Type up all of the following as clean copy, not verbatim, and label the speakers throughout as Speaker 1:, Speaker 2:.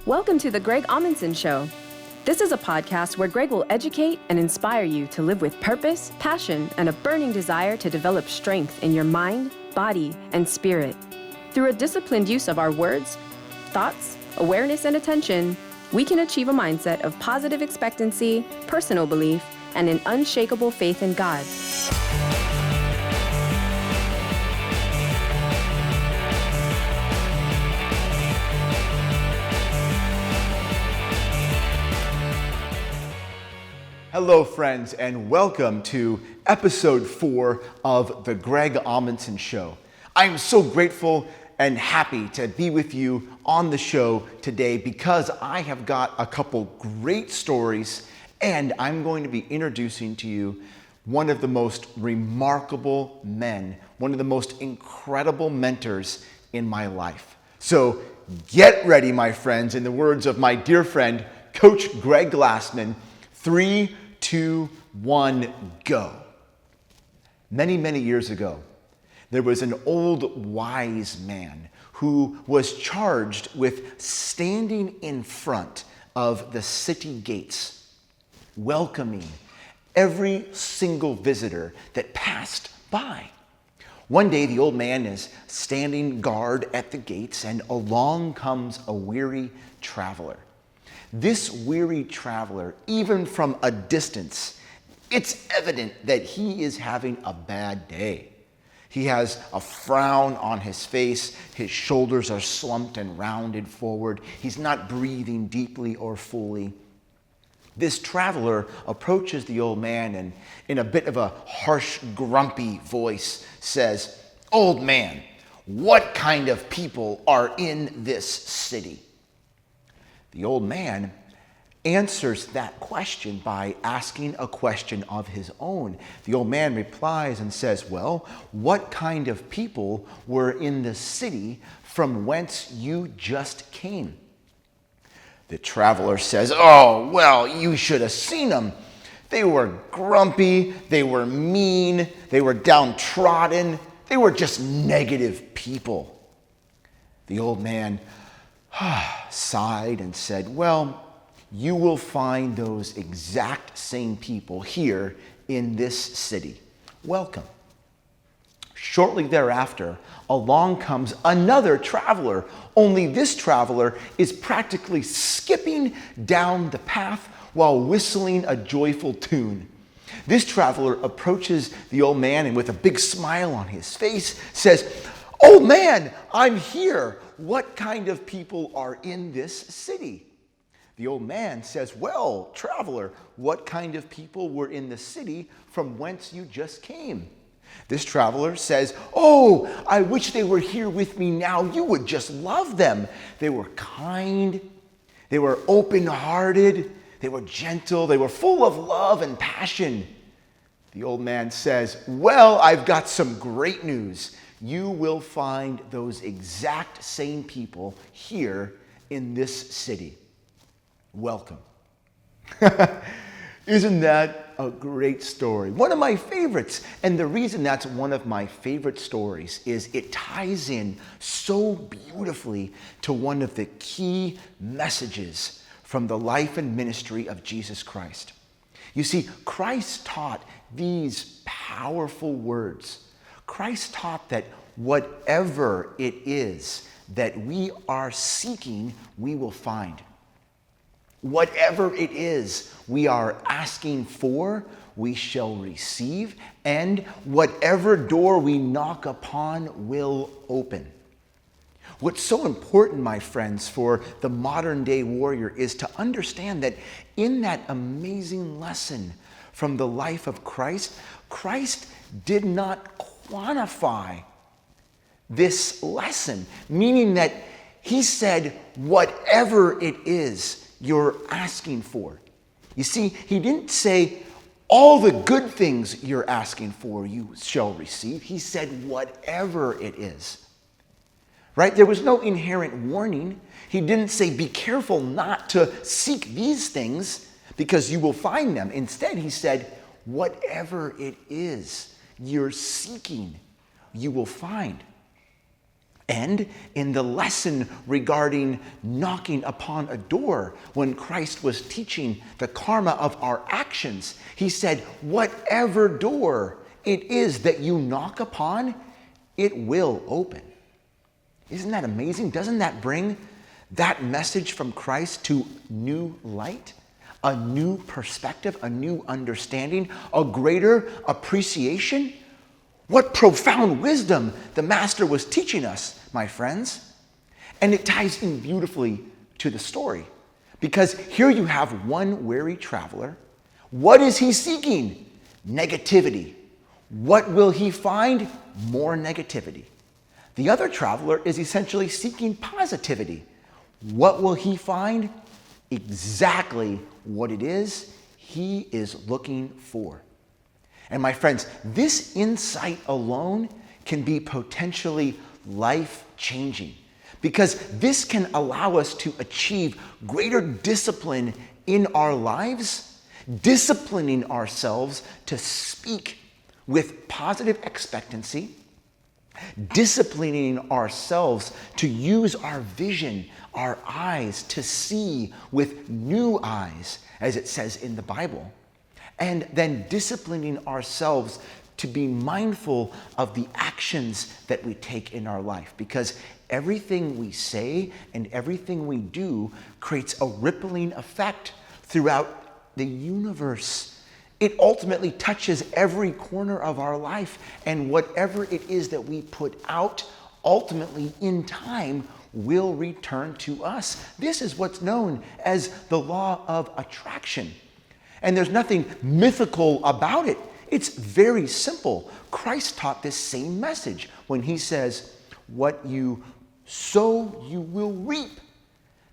Speaker 1: Welcome to the Greg Amundson Show. This is a podcast where Greg will educate and inspire you to live with purpose, passion, and a burning desire to develop strength in your mind, body, and spirit. Through a disciplined use of our words, thoughts, awareness, and attention, we can achieve a mindset of positive expectancy, personal belief, and an unshakable faith in God.
Speaker 2: Hello, friends, and welcome to episode 4 of the Greg Amundson Show. I'm so grateful and happy to be with you on the show today because I have got a couple great stories, and I'm going to be introducing to you one of the most remarkable men, one of the most incredible mentors in my life. So get ready, my friends. In the words of my dear friend, Coach Greg Glassman, 3, 2, 1, go. Many years ago, there was an old wise man who was charged with standing in front of the city gates, welcoming every single visitor that passed by. One day, the old man is standing guard at the gates, and along comes a weary traveler. This weary traveler, even from a distance, it's evident that he is having a bad day. He has a frown on his face. His shoulders are slumped and rounded forward. He's not breathing deeply or fully. This traveler approaches the old man and, in a bit of a harsh, grumpy voice, says, "Old man, what kind of people are in this city?" The old man answers that question by asking a question of his own. The old man replies and says, "Well, what kind of people were in the city from whence you just came?" The traveler says, "Oh, well, you should have seen them. They were grumpy, they were mean, they were downtrodden, they were just negative people." The old man sighed and said, "Well, you will find those exact same people here in this city. Welcome." Shortly thereafter, along comes another traveler, only this traveler is practically skipping down the path while whistling a joyful tune. This traveler approaches the old man and with a big smile on his face says, "Old man, I'm here. What kind of people are in this city?" The old man says, "Well, traveler, what kind of people were in the city from whence you just came?" This traveler says, "Oh, I wish they were here with me now. You would just love them. They were kind, they were open-hearted, they were gentle, they were full of love and passion." The old man says, "Well, I've got some great news. You will find those exact same people here in this city. Welcome." Isn't that a great story? One of my favorites. And the reason that's one of my favorite stories is it ties in so beautifully to one of the key messages from the life and ministry of Jesus Christ. You see, Christ taught these powerful words. Christ taught that whatever it is that we are seeking, we will find. Whatever it is we are asking for, we shall receive, and whatever door we knock upon will open. What's so important, my friends, for the modern day warrior is to understand that in that amazing lesson from the life of Christ, Christ did not quantify this lesson, meaning that he said, whatever it is you're asking for. You see, he didn't say, all the good things you're asking for you shall receive. He said, whatever it is. Right? There was no inherent warning. He didn't say, be careful not to seek these things because you will find them. Instead, he said, whatever it is you're seeking, you will find. And in the lesson regarding knocking upon a door, when Christ was teaching the karma of our actions, he said, whatever door it is that you knock upon, it will open. Isn't that amazing? Doesn't that bring that message from Christ to new light, a new perspective, a new understanding, a greater appreciation? What profound wisdom the Master was teaching us, my friends. And it ties in beautifully to the story. Because here you have one weary traveler. What is he seeking? Negativity. What will he find? More negativity. The other traveler is essentially seeking positivity. What will he find? Exactly what it is he is looking for. And my friends, this insight alone can be potentially life-changing, because this can allow us to achieve greater discipline in our lives, disciplining ourselves to speak with positive expectancy, disciplining ourselves to use our vision, our eyes, to see with new eyes, as it says in the Bible. And then disciplining ourselves to be mindful of the actions that we take in our life. Because everything we say and everything we do creates a rippling effect throughout the universe. It ultimately touches every corner of our life. And whatever it is that we put out, ultimately in time will return to us. This is what's known as the law of attraction. And there's nothing mythical about it. It's very simple. Christ taught this same message when he says, what you sow, you will reap.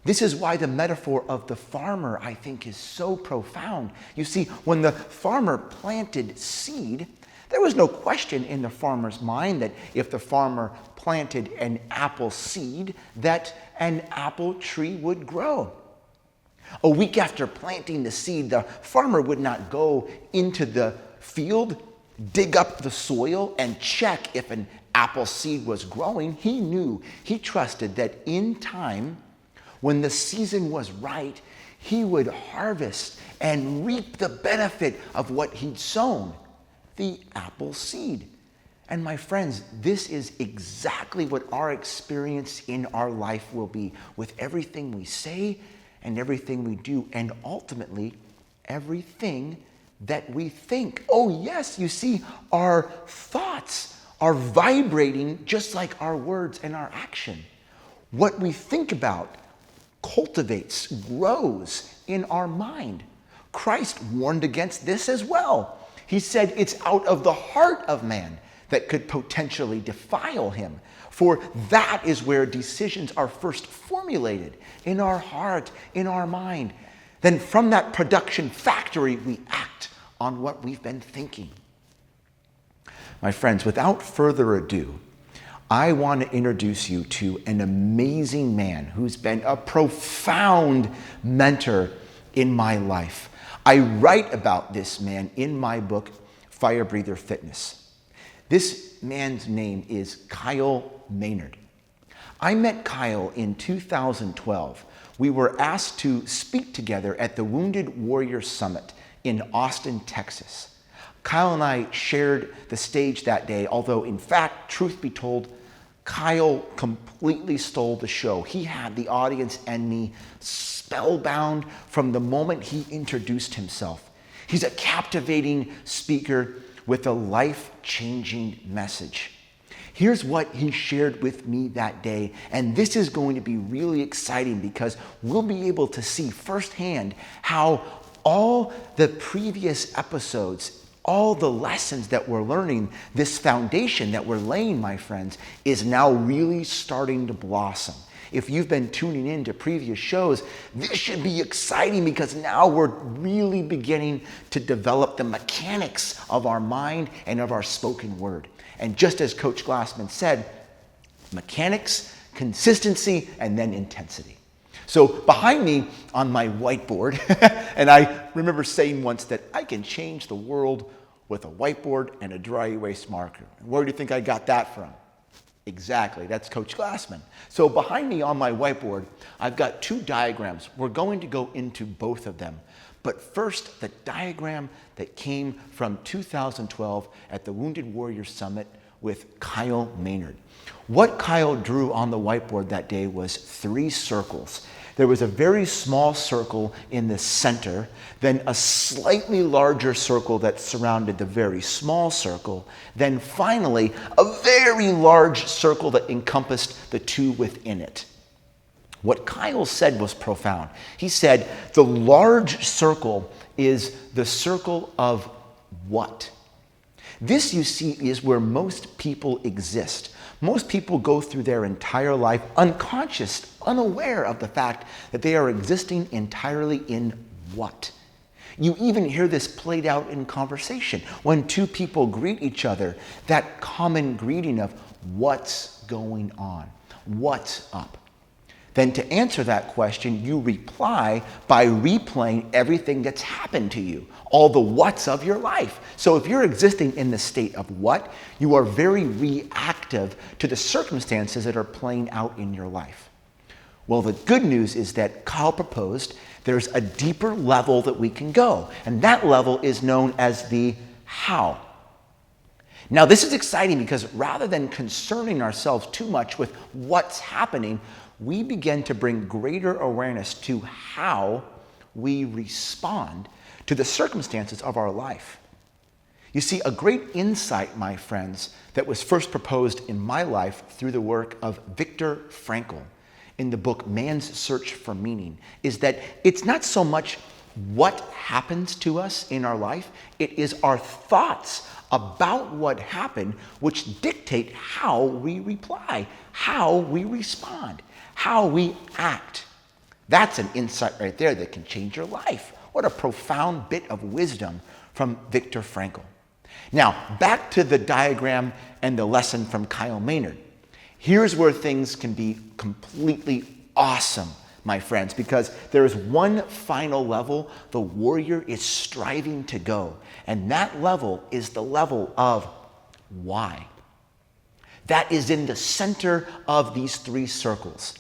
Speaker 2: This is why the metaphor of the farmer, I think, is so profound. You see, when the farmer planted seed, there was no question in the farmer's mind that if the farmer planted an apple seed, that an apple tree would grow. A week after planting the seed, the farmer would not go into the field, dig up the soil, and check if an apple seed was growing. He knew, he trusted that in time, when the season was right, he would harvest and reap the benefit of what he'd sown, the apple seed. And my friends, this is exactly what our experience in our life will be with everything we say and everything we do, and ultimately everything that we think. Oh yes, you see, our thoughts are vibrating just like our words and our action. What we think about cultivates, grows in our mind. Christ warned against this as well. He said it's out of the heart of man that could potentially defile him. For that is where decisions are first formulated, in our heart, in our mind. Then from that production factory, we act on what we've been thinking. My friends, without further ado, I want to introduce you to an amazing man who's been a profound mentor in my life. I write about this man in my book, Fire Breather Fitness. This man's name is Kyle Maynard. I met Kyle in 2012. We were asked to speak together at the Wounded Warrior Summit in Austin, Texas. Kyle and I shared the stage that day, although in fact, truth be told, Kyle completely stole the show. He had the audience and me spellbound from the moment he introduced himself. He's a captivating speaker with a life-changing message. Here's what he shared with me that day, and this is going to be really exciting because we'll be able to see firsthand how all the previous episodes, all the lessons that we're learning, this foundation that we're laying, my friends, is now really starting to blossom. If you've been tuning in to previous shows, this should be exciting because now we're really beginning to develop the mechanics of our mind and of our spoken word. And just as Coach Glassman said, mechanics, consistency, and then intensity. So behind me on my whiteboard, and I remember saying once that I can change the world with a whiteboard and a dry erase marker. Where do you think I got that from? Exactly, that's Coach Glassman. So behind me on my whiteboard, I've got two diagrams. We're going to go into both of them. But first, the diagram that came from 2012 at the Wounded Warrior Summit with Kyle Maynard. What Kyle drew on the whiteboard that day was 3 circles. There was a very small circle in the center, then a slightly larger circle that surrounded the very small circle, then finally a very large circle that encompassed the 2 within it. What Kyle said was profound. He said, the large circle is the circle of what? This, you see, is where most people exist. Most people go through their entire life unconscious, unaware of the fact that they are existing entirely in what? You even hear this played out in conversation. When 2 people greet each other, that common greeting of what's going on? What's up? Then to answer that question, you reply by replaying everything that's happened to you, all the what's of your life. So if you're existing in the state of what, you are very reactive to the circumstances that are playing out in your life. Well, the good news is that Kyle proposed there's a deeper level that we can go, and that level is known as the how. Now, this is exciting because rather than concerning ourselves too much with what's happening, we begin to bring greater awareness to how we respond to the circumstances of our life. You see, a great insight, my friends, that was first proposed in my life through the work of Viktor Frankl in the book Man's Search for Meaning is that it's not so much what happens to us in our life, it is our thoughts about what happened which dictate how we reply, how we respond, how we act. That's an insight right there that can change your life. What a profound bit of wisdom from Viktor Frankl. Now, back to the diagram and the lesson from Kyle Maynard. Here's where things can be completely awesome, my friends, because there is one final level the warrior is striving to go, and that level is the level of why. That is in the center of these 3 circles.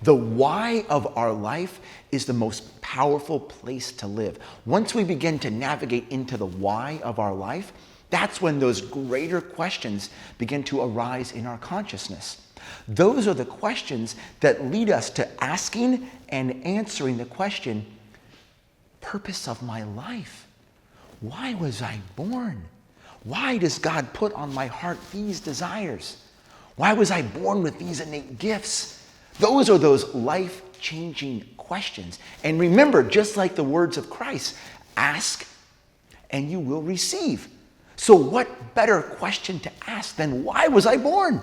Speaker 2: The why of our life is the most powerful place to live. Once we begin to navigate into the why of our life, that's when those greater questions begin to arise in our consciousness. Those are the questions that lead us to asking and answering the question, purpose of my life. Why was I born? Why does God put on my heart these desires? Why was I born with these innate gifts? Those are those life-changing questions. And remember, just like the words of Christ, ask and you will receive. So what better question to ask than why was I born?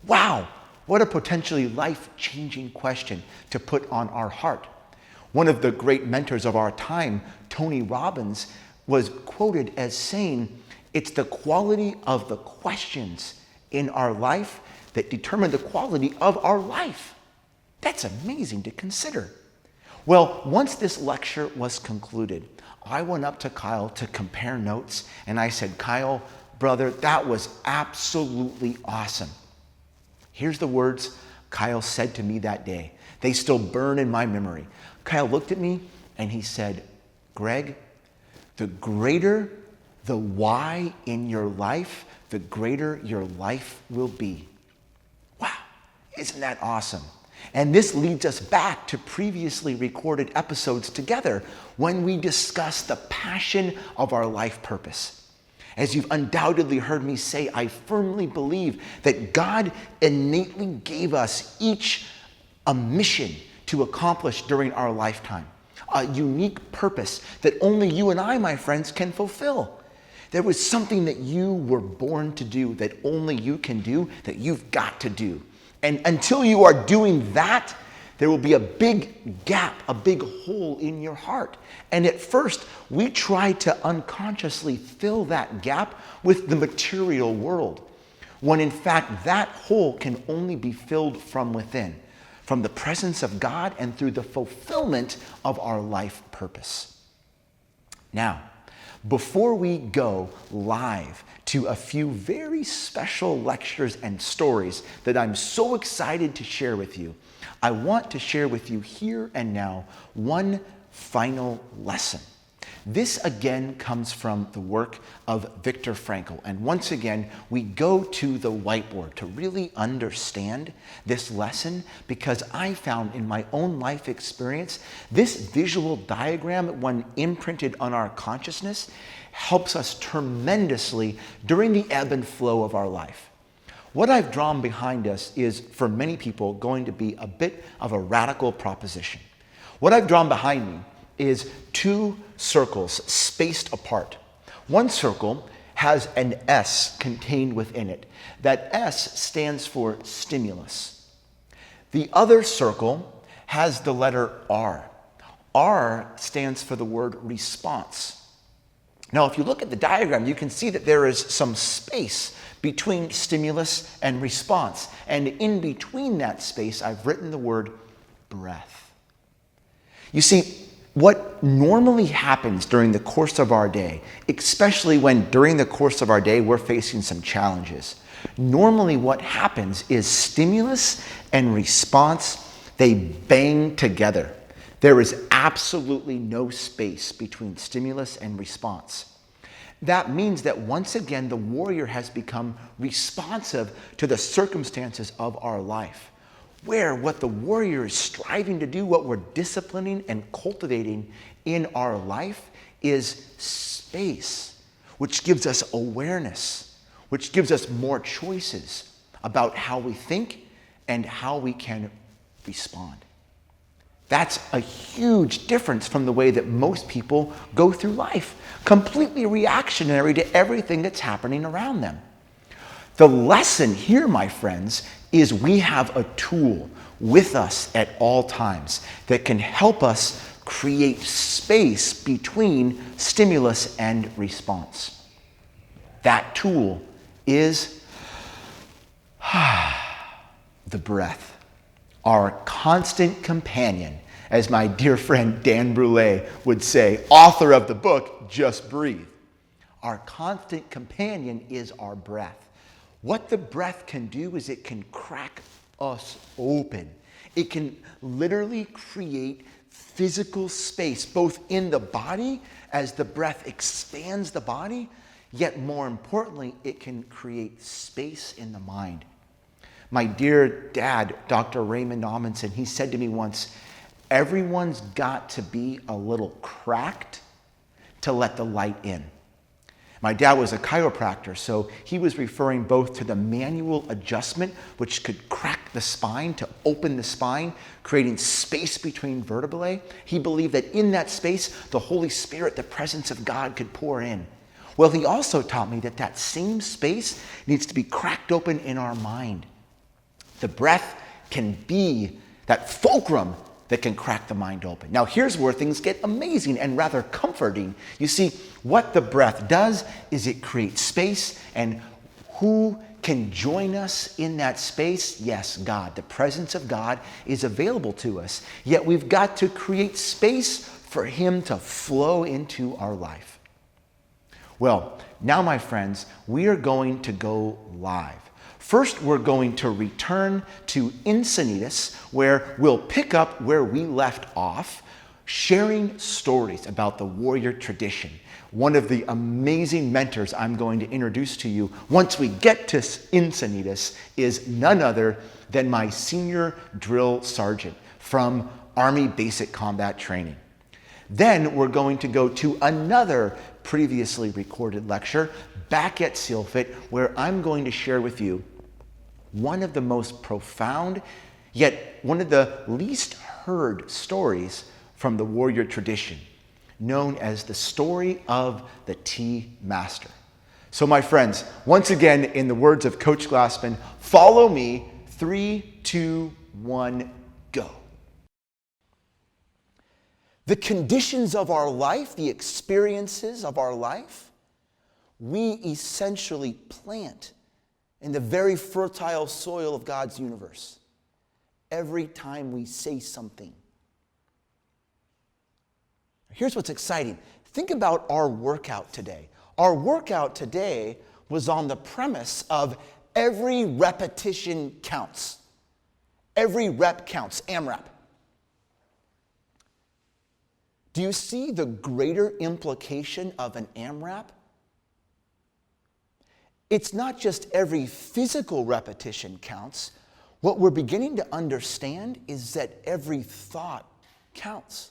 Speaker 2: Wow, what a potentially life-changing question to put on our heart. One of the great mentors of our time, Tony Robbins, was quoted as saying, it's the quality of the questions in our life that determine the quality of our life. That's amazing to consider. Well, once this lecture was concluded, I went up to Kyle to compare notes, and I said, Kyle, brother, that was absolutely awesome. Here's the words Kyle said to me that day. They still burn in my memory. Kyle looked at me and he said, Greg, the greater the why in your life, the greater your life will be. Wow, isn't that awesome? And this leads us back to previously recorded episodes together when we discussed the passion of our life purpose. As you've undoubtedly heard me say, I firmly believe that God innately gave us each a mission to accomplish during our lifetime, a unique purpose that only you and I, my friends, can fulfill. There was something that you were born to do that only you can do, that you've got to do. And until you are doing that, there will be a big gap, a big hole in your heart. And at first, we try to unconsciously fill that gap with the material world, when in fact that hole can only be filled from within, from the presence of God and through the fulfillment of our life purpose. Now, Before we go live to a few very special lectures and stories that I'm so excited to share with you, I want to share with you here and now one final lesson. This again comes from the work of Viktor Frankl. And once again, we go to the whiteboard to really understand this lesson, because I found in my own life experience, this visual diagram, when imprinted on our consciousness, helps us tremendously during the ebb and flow of our life. What I've drawn behind us is, for many people, going to be a bit of a radical proposition. What I've drawn behind me is two circles spaced apart. One circle has an S contained within it. That S stands for stimulus. The other circle has the letter R. R stands for the word response. Now, if you look at the diagram, you can see that there is some space between stimulus and response. And in between that space, I've written the word breath. You see, what normally happens during the course of our day, especially when during the course of our day we're facing some challenges, normally what happens is stimulus and response, they bang together. There is absolutely no space between stimulus and response. That means that once again, the warrior has become responsive to the circumstances of our life, where what the warrior is striving to do, what we're disciplining and cultivating in our life, is space, which gives us awareness, which gives us more choices about how we think and how we can respond. That's a huge difference from the way that most people go through life, completely reactionary to everything that's happening around them. The lesson here, my friends, is we have a tool with us at all times that can help us create space between stimulus and response. That tool is the breath, our constant companion, as my dear friend Dan Brule would say, author of the book, Just Breathe. Our constant companion is our breath. What the breath can do is it can crack us open. It can literally create physical space, both in the body as the breath expands the body, yet more importantly, it can create space in the mind. My dear dad, Dr. Raymond Amundson, he said to me once, everyone's got to be a little cracked to let the light in. My dad was a chiropractor, so he was referring both to the manual adjustment, which could crack the spine to open the spine, creating space between vertebrae. He believed that in that space, the Holy Spirit, the presence of God, could pour in. Well, he also taught me that that same space needs to be cracked open in our mind. The breath can be that fulcrum that can crack the mind open. Now, here's where things get amazing and rather comforting. You see, what the breath does is it creates space, and who can join us in that space? Yes, God. The presence of God is available to us, yet we've got to create space for Him to flow into our life. Well, now, my friends, we are going to go live. First, we're going to return to Encinitas, where we'll pick up where we left off, sharing stories about the warrior tradition. One of the amazing mentors I'm going to introduce to you once we get to Encinitas is none other than my senior drill sergeant from Army Basic Combat Training. Then we're going to go to another previously recorded lecture back at SealFit, where I'm going to share with you one of the most profound, yet one of the least heard stories from the warrior tradition, known as the story of the Tea Master. So my friends, once again, in the words of Coach Glassman, follow me, 3, 2, 1, go. The conditions of our life, the experiences of our life, we essentially plant in the very fertile soil of God's universe. Every time we say something. Here's what's exciting. Think about our workout today. Our workout today was on the premise of every repetition counts. Every rep counts, AMRAP. Do you see the greater implication of an AMRAP? It's not just every physical repetition counts. What we're beginning to understand is that every thought counts.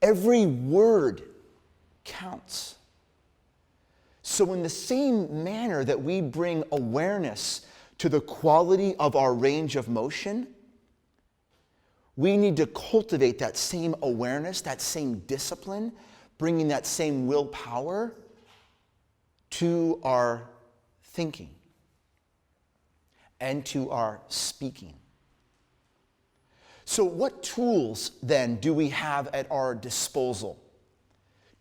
Speaker 2: Every word counts. So in the same manner that we bring awareness to the quality of our range of motion, we need to cultivate that same awareness, that same discipline, bringing that same willpower to our thinking and to our speaking. So what tools then do we have at our disposal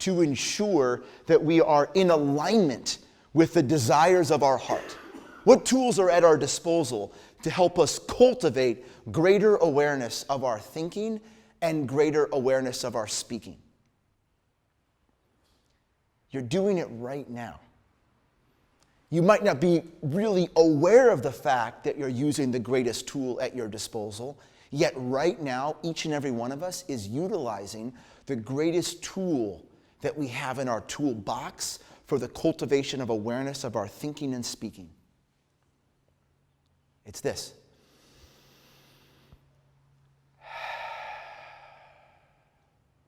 Speaker 2: to ensure that we are in alignment with the desires of our heart? What tools are at our disposal to help us cultivate greater awareness of our thinking and greater awareness of our speaking? You're doing it right now. You might not be really aware of the fact that you're using the greatest tool at your disposal, yet right now, each and every one of us is utilizing the greatest tool that we have in our toolbox for the cultivation of awareness of our thinking and speaking. It's this.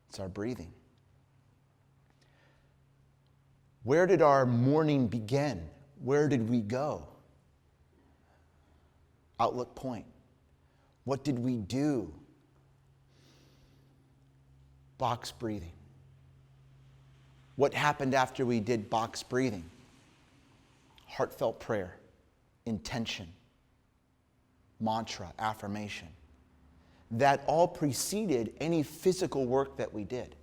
Speaker 2: It's our breathing. Where did our morning begin? Where did we go? Outlook point. What did we do? Box breathing. What happened after we did box breathing? Heartfelt prayer, intention, mantra, affirmation. That all preceded any physical work that we did.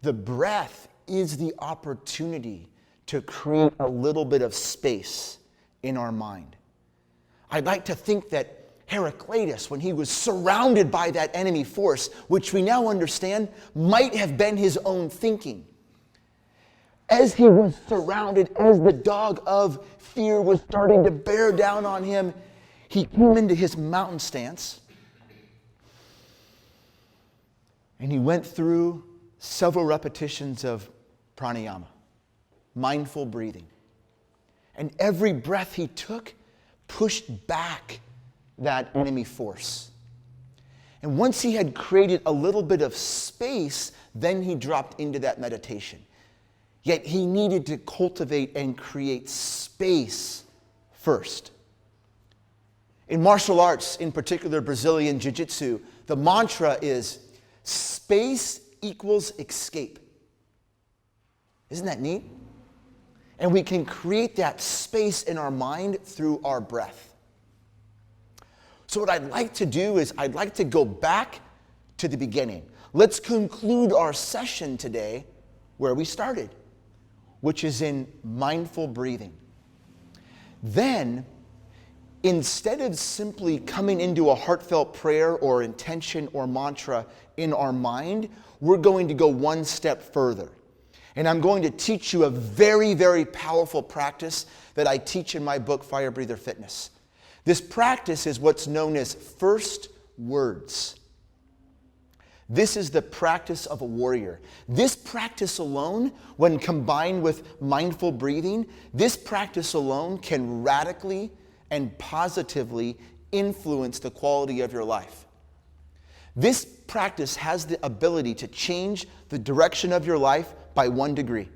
Speaker 2: The breath is the opportunity to create a little bit of space in our mind. I'd like to think that Heraclitus, when he was surrounded by that enemy force, which we now understand might have been his own thinking, as he was surrounded, as the dog of fear was starting to bear down on him, he came into his mountain stance and he went through several repetitions of pranayama, mindful breathing. And every breath he took pushed back that enemy force. And once he had created a little bit of space, then he dropped into that meditation. Yet he needed to cultivate and create space first. In martial arts, in particular Brazilian Jiu-Jitsu, the mantra is space equals escape. Isn't that neat? And we can create that space in our mind through our breath. So what I'd like to do is I'd like to go back to the beginning. Let's conclude our session today where we started, which is in mindful breathing. Then, instead of simply coming into a heartfelt prayer or intention or mantra in our mind, we're going to go one step further. And I'm going to teach you a very, very powerful practice that I teach in my book, Fire Breather Fitness. This practice is what's known as first words. This is the practice of a warrior. This practice alone, when combined with mindful breathing, this practice alone can radically and positively influence the quality of your life. This practice has the ability to change the direction of your life by 1 degree.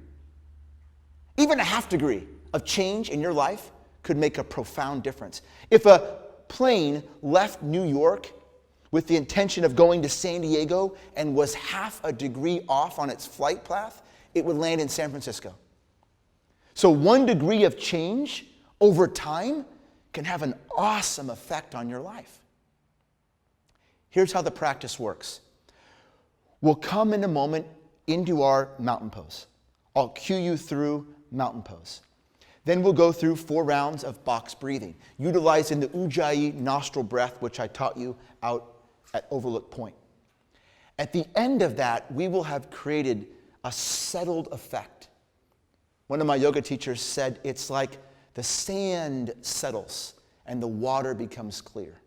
Speaker 2: Even a half degree of change in your life could make a profound difference. If a plane left New York with the intention of going to San Diego and was half a degree off on its flight path, it would land in San Francisco. So 1 degree of change over time can have an awesome effect on your life. Here's how the practice works. We'll come in a moment into our mountain pose. I'll cue you through mountain pose. Then we'll go through 4 rounds of box breathing, utilizing the Ujjayi nostril breath, which I taught you out at Overlook Point. At the end of that, we will have created a settled effect. One of my yoga teachers said it's like the sand settles and the water becomes clear.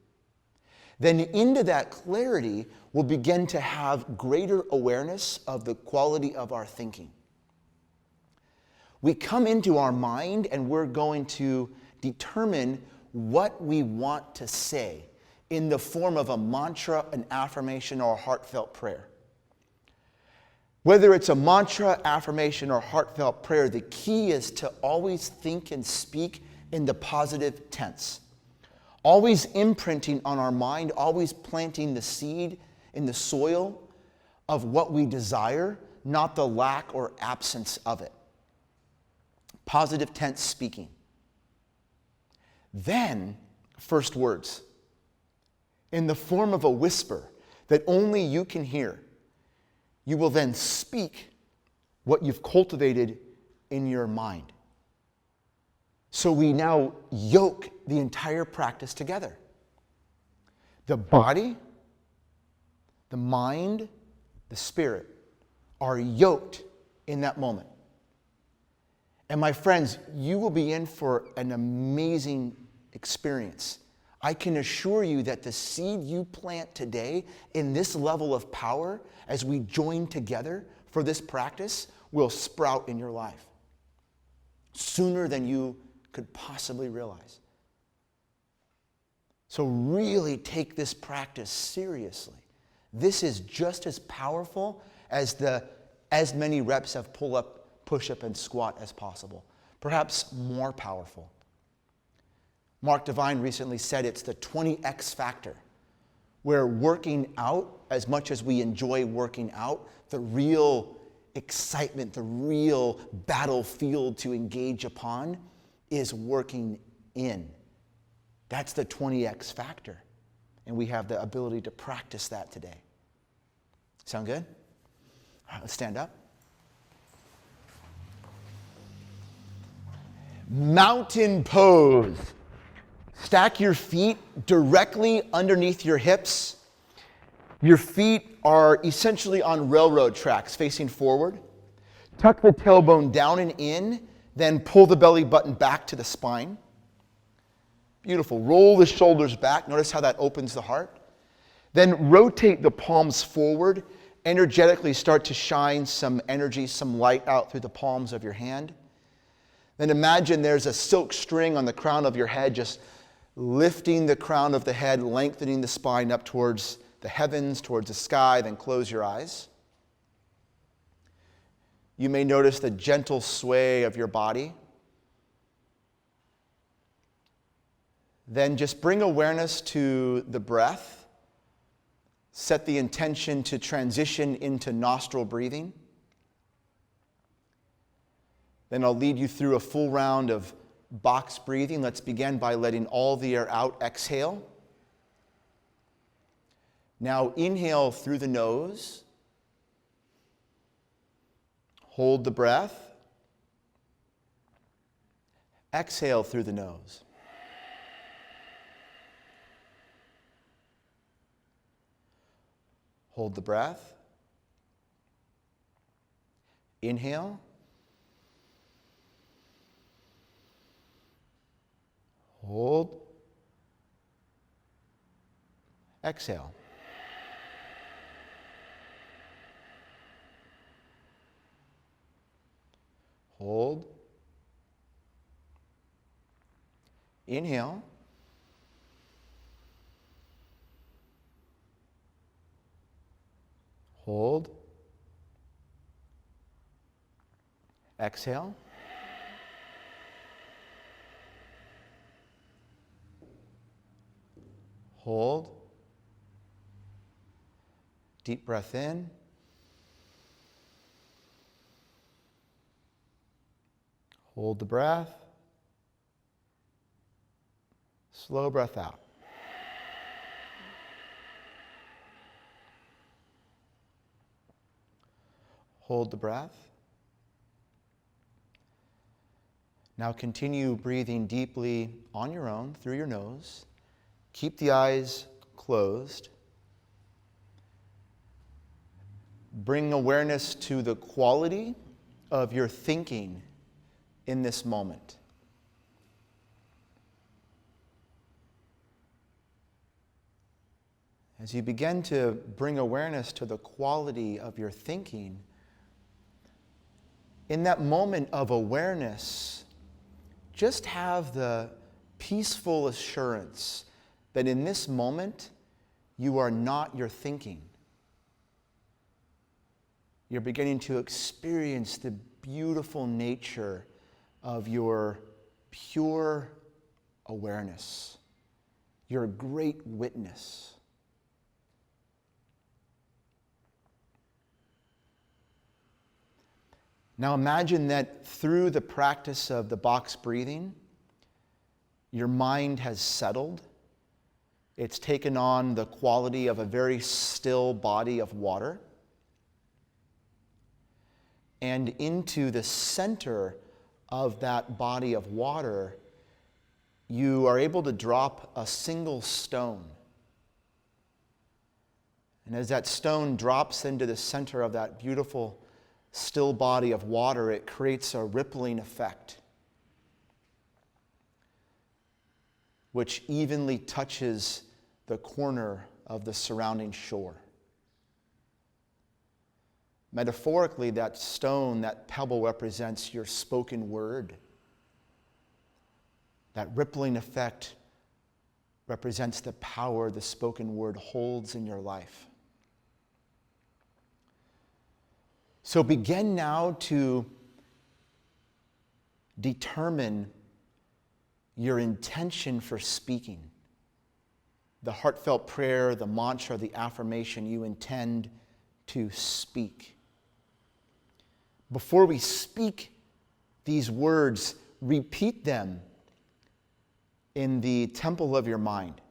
Speaker 2: Then into that clarity, we'll begin to have greater awareness of the quality of our thinking. We come into our mind and we're going to determine what we want to say in the form of a mantra, an affirmation, or a heartfelt prayer. Whether it's a mantra, affirmation, or heartfelt prayer, the key is to always think and speak in the positive tense. Always imprinting on our mind, always planting the seed in the soil of what we desire, not the lack or absence of it. Positive tense speaking. Then, first words. In the form of a whisper that only you can hear. You will then speak what you've cultivated in your mind. So we now yoke the entire practice together. The body, the mind, the spirit are yoked in that moment. And my friends, you will be in for an amazing experience. I can assure you that the seed you plant today in this level of power, as we join together for this practice, will sprout in your life sooner than you could possibly realize. So really take this practice seriously. This is just as powerful as many reps of pull-up, push-up, and squat as possible. Perhaps more powerful. Mark Divine recently said it's the 20x factor, where working out, as much as we enjoy working out, the real excitement, the real battlefield to engage upon is working in. That's the 20x factor. And we have the ability to practice that today. Sound good? All right, let's stand up. Mountain pose. Stack your feet directly underneath your hips. Your feet are essentially on railroad tracks facing forward. Tuck the tailbone down and in, then pull the belly button back to the spine. Beautiful. Roll the shoulders back. Notice how that opens the heart. Then rotate the palms forward. Energetically start to shine some energy, some light out through the palms of your hand. Then imagine there's a silk string on the crown of your head, just lifting the crown of the head, lengthening the spine up towards the heavens, towards the sky. Then close your eyes. You may notice the gentle sway of your body. Then just bring awareness to the breath. Set the intention to transition into nostril breathing. Then I'll lead you through a full round of box breathing. Let's begin by letting all the air out. Exhale. Now inhale through the nose. Hold the breath. Exhale through the nose. Hold the breath. Inhale. Hold. Exhale. Hold. Inhale. Hold. Exhale. Hold. Deep breath in. Hold the breath. Slow breath out. Hold the breath. Now continue breathing deeply on your own through your nose. Keep the eyes closed. Bring awareness to the quality of your thinking in this moment. As you begin to bring awareness to the quality of your thinking, in that moment of awareness, just have the peaceful assurance that in this moment, you are not your thinking. You're beginning to experience the beautiful nature of your pure awareness, your great witness. Now imagine that through the practice of the box breathing, your mind has settled. It's taken on the quality of a very still body of water. And into the center of that body of water, you are able to drop a single stone. And as that stone drops into the center of that beautiful still body of water, it creates a rippling effect which evenly touches the corner of the surrounding shore. Metaphorically, that stone, that pebble represents your spoken word. That rippling effect represents the power the spoken word holds in your life. So begin now to determine your intention for speaking. The heartfelt prayer, the mantra, the affirmation you intend to speak. Before we speak these words, repeat them in the temple of your mind.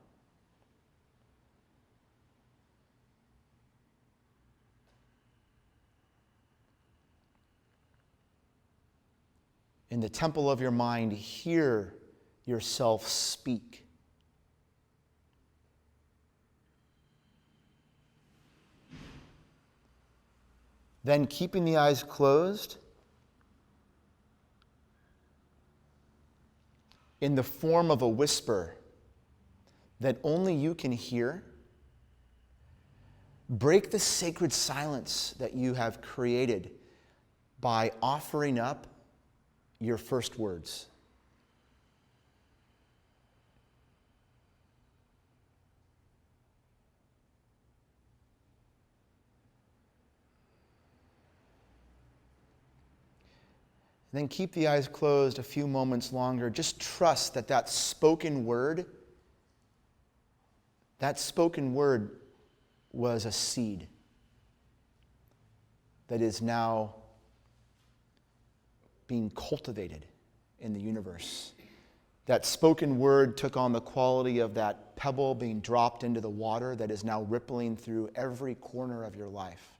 Speaker 2: In the temple of your mind, hear yourself speak. Then, keeping the eyes closed, in the form of a whisper that only you can hear, break the sacred silence that you have created by offering up your first words. Then keep the eyes closed a few moments longer. Just trust that that spoken word was a seed that is now being cultivated in the universe. That spoken word took on the quality of that pebble being dropped into the water that is now rippling through every corner of your life.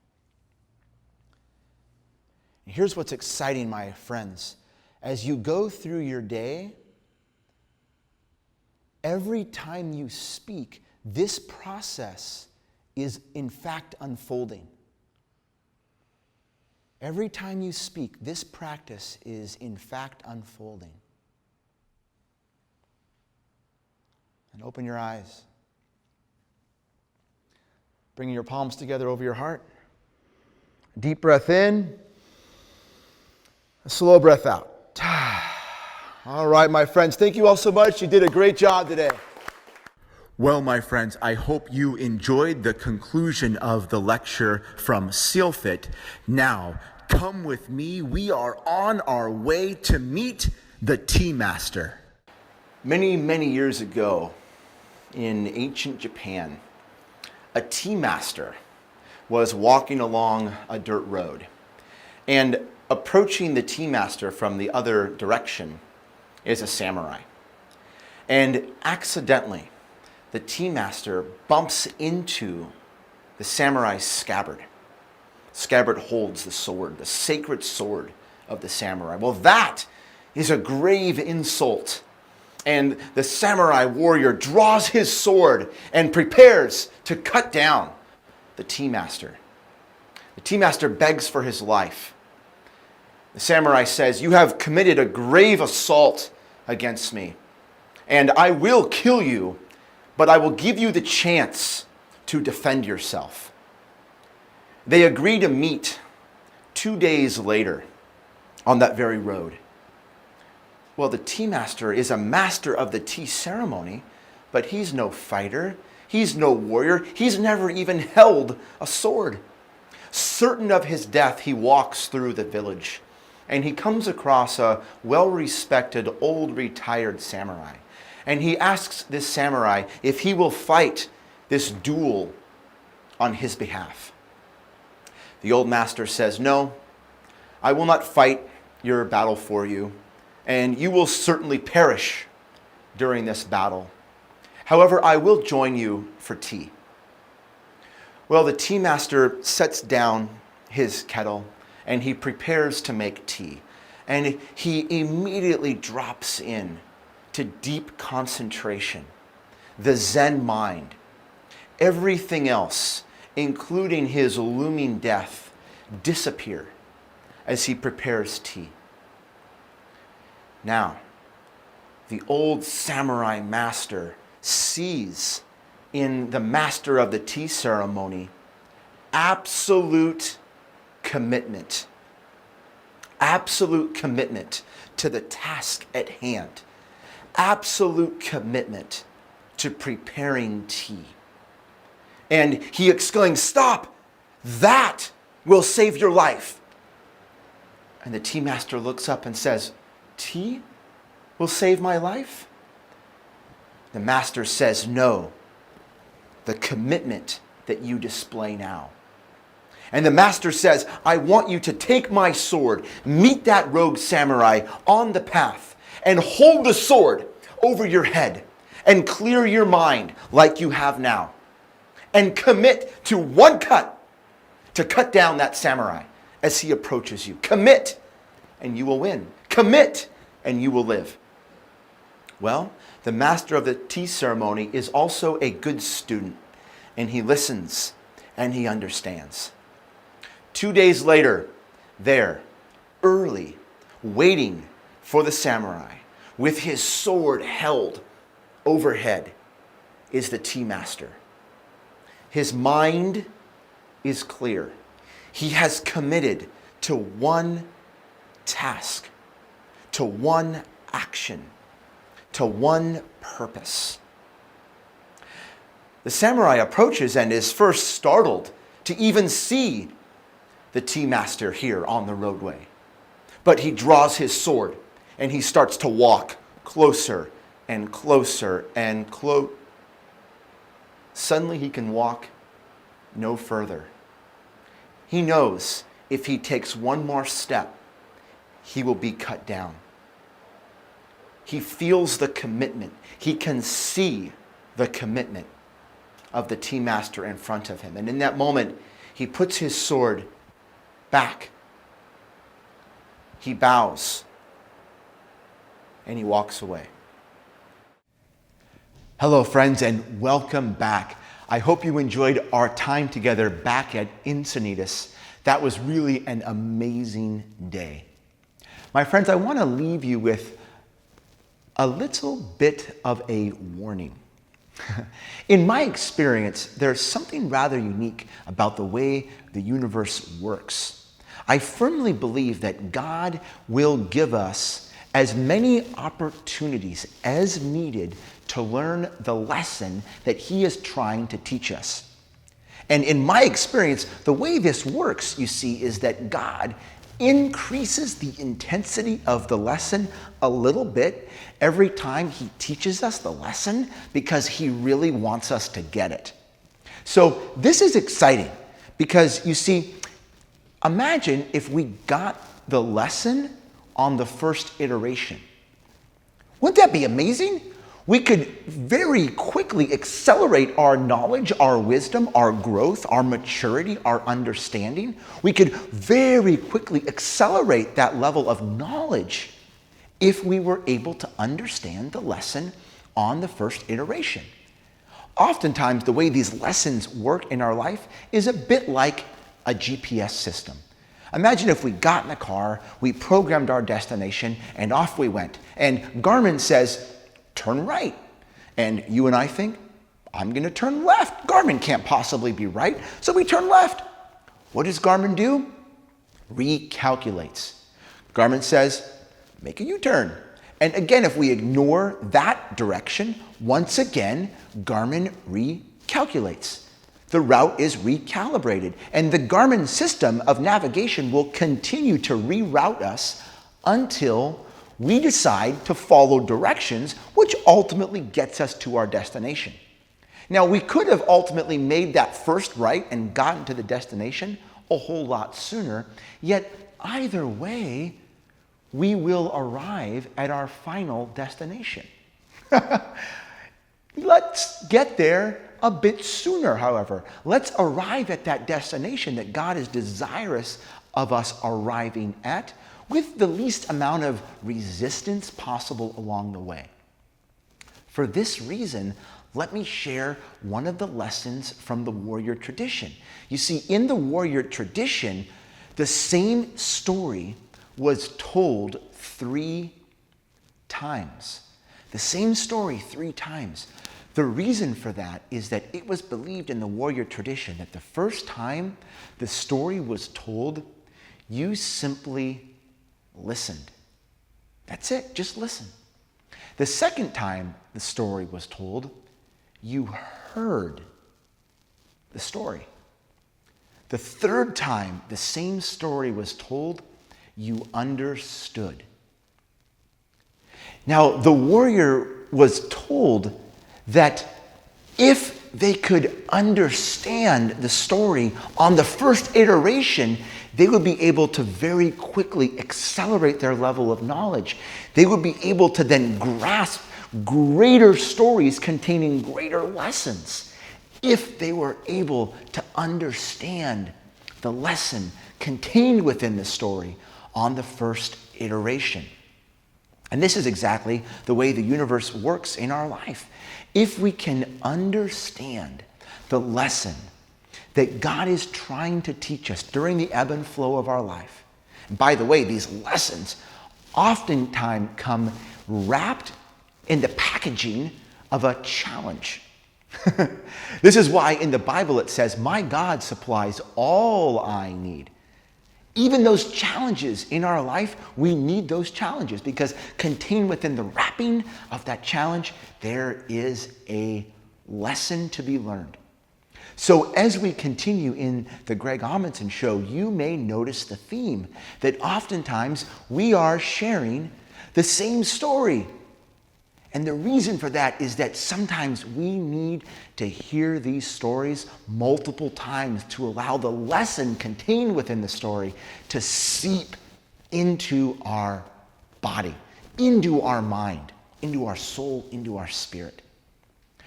Speaker 2: And here's what's exciting, my friends. As you go through your day, every time you speak, this process is in fact unfolding. Every time you speak, this practice is in fact unfolding. And open your eyes. Bringing your palms together over your heart. Deep breath in. A slow breath out. All right, my friends. Thank you all so much. You did a great job today. Well, my friends, I hope you enjoyed the conclusion of the lecture from SealFit. Now, come with me. We are on our way to meet the Tea Master. Many, many years ago, in ancient Japan, a tea master was walking along a dirt road. And approaching the tea master from the other direction is a samurai. And accidentally, the tea master bumps into the samurai's scabbard. Scabbard holds the sword, the sacred sword of the samurai. Well, that is a grave insult. And the samurai warrior draws his sword and prepares to cut down the tea master. The tea master begs for his life. The samurai says, "You have committed a grave assault against me, and I will kill you, but I will give you the chance to defend yourself." They agree to meet 2 days later on that very road. Well, the tea master is a master of the tea ceremony, but he's no fighter. He's no warrior. He's never even held a sword. Certain of his death, he walks through the village, and he comes across a well-respected old retired samurai. And he asks this samurai if he will fight this duel on his behalf. The old master says, "No, I will not fight your battle for you, and you will certainly perish during this battle. However, I will join you for tea." Well, the tea master sets down his kettle and he prepares to make tea. And he immediately drops in to deep concentration, the Zen mind. Everything else, including his looming death, disappear as he prepares tea. Now, the old samurai master sees in the master of the tea ceremony absolute commitment. Absolute commitment to the task at hand. Absolute commitment to preparing tea. And he exclaims, "Stop! That will save your life." And the tea master looks up and says, "Tea will save my life?" The master says, "No, the commitment that you display now." And the master says, "I want you to take my sword, meet that rogue samurai on the path, and hold the sword over your head, and clear your mind like you have now. And commit to one cut, to cut down that samurai as he approaches you. Commit, and you will win. Commit, and you will live." Well, the master of the tea ceremony is also a good student, and he listens and he understands. 2 days later, there, early, waiting for the samurai, with his sword held overhead, is the tea master. His mind is clear. He has committed to one task, to one action, to one purpose. The samurai approaches and is first startled to even see the tea master here on the roadway. But he draws his sword and he starts to walk closer and closer and close. Suddenly he can walk no further. He knows if he takes one more step, he will be cut down. He feels the commitment. He can see the commitment of the tea master in front of him. And in that moment, he puts his sword back. He bows and he walks away. Hello, friends, and welcome back. I hope you enjoyed our time together back at Encinitas. That was really an amazing day. My friends, I want to leave you with a little bit of a warning. In my experience, there's something rather unique about the way the universe works. I firmly believe that God will give us as many opportunities as needed to learn the lesson that He is trying to teach us. And in my experience, the way this works, you see, is that God increases the intensity of the lesson a little bit every time He teaches us the lesson because He really wants us to get it. So this is exciting because, you see, imagine if we got the lesson on the first iteration. Wouldn't that be amazing? We could very quickly accelerate our knowledge, our wisdom, our growth, our maturity, our understanding. We could very quickly accelerate that level of knowledge if we were able to understand the lesson on the first iteration. Oftentimes, the way these lessons work in our life is a bit like a GPS system. Imagine if we got in the car, we programmed our destination, and off we went. And Garmin says, turn right. And you and I think, I'm going to turn left. Garmin can't possibly be right, so we turn left. What does Garmin do? Recalculates. Garmin says, make a U-turn. And again, if we ignore that direction, once again, Garmin recalculates. The route is recalibrated, and the Garmin system of navigation will continue to reroute us until we decide to follow directions, which ultimately gets us to our destination. Now, we could have ultimately made that first right and gotten to the destination a whole lot sooner, yet either way, we will arrive at our final destination. Let's get there a bit sooner, however. Let's arrive at that destination that God is desirous of us arriving at with the least amount of resistance possible along the way. For this reason, let me share one of the lessons from the warrior tradition. You see, in the warrior tradition, the same story was told 3 times. The same story 3 times. The reason for that is that it was believed in the warrior tradition that the first time the story was told, you simply listened. That's it, just listen. The second time the story was told, you heard the story. The third time the same story was told, you understood. Now, the warrior was told that if they could understand the story on the first iteration, they would be able to very quickly accelerate their level of knowledge. They would be able to then grasp greater stories containing greater lessons if they were able to understand the lesson contained within the story on the first iteration. And this is exactly the way the universe works in our life. If we can understand the lesson that God is trying to teach us during the ebb and flow of our life, and by the way, these lessons oftentimes come wrapped in the packaging of a challenge. This is why in the Bible it says, my God supplies all I need. Even those challenges in our life, we need those challenges because contained within the wrapping of that challenge, there is a lesson to be learned. So as we continue in the Greg Amundson Show, you may notice the theme that oftentimes we are sharing the same story. And the reason for that is that sometimes we need to hear these stories multiple times to allow the lesson contained within the story to seep into our body, into our mind, into our soul, into our spirit.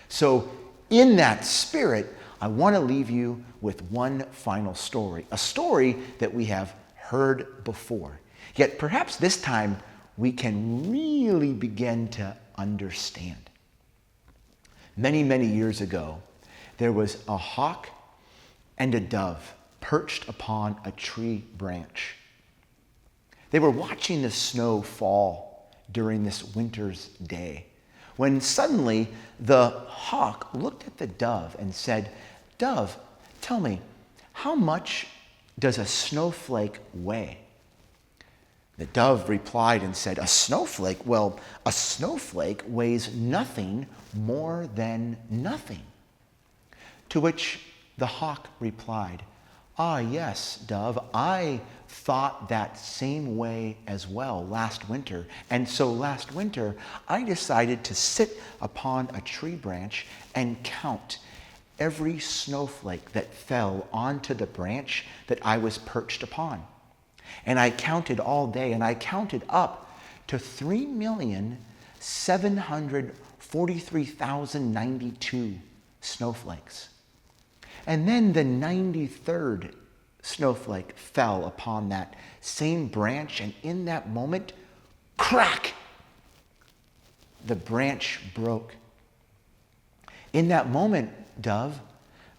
Speaker 2: So in that spirit, I want to leave you with one final story, a story that we have heard before. Yet perhaps this time we can really begin to understand. Many, many years ago, there was a hawk and a dove perched upon a tree branch. They were watching the snow fall during this winter's day, when suddenly the hawk looked at the dove and said, "Dove, tell me, how much does a snowflake weigh?" The dove replied and said, "A snowflake? Well, a snowflake weighs nothing more than nothing." To which the hawk replied, "Ah, yes, dove, I thought that same way as well last winter. And so last winter, I decided to sit upon a tree branch and count every snowflake that fell onto the branch that I was perched upon. And I counted all day, and I counted up to 3,743,092 snowflakes. And then the 93rd snowflake fell upon that same branch, and in that moment, crack! The branch broke. In that moment, dove,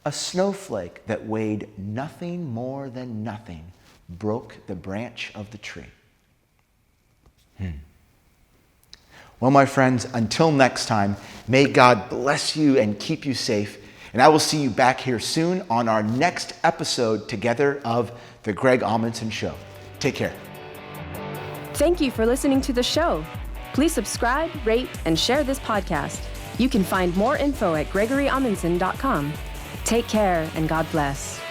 Speaker 2: A snowflake that weighed nothing more than nothing broke the branch of the tree. Well, my friends, until next time, may God bless you and keep you safe. And I will see you back here soon on our next episode together of The Greg Amundson Show. Take care.
Speaker 1: Thank you for listening to the show. Please subscribe, rate, and share this podcast. You can find more info at gregoryamundson.com. Take care and God bless.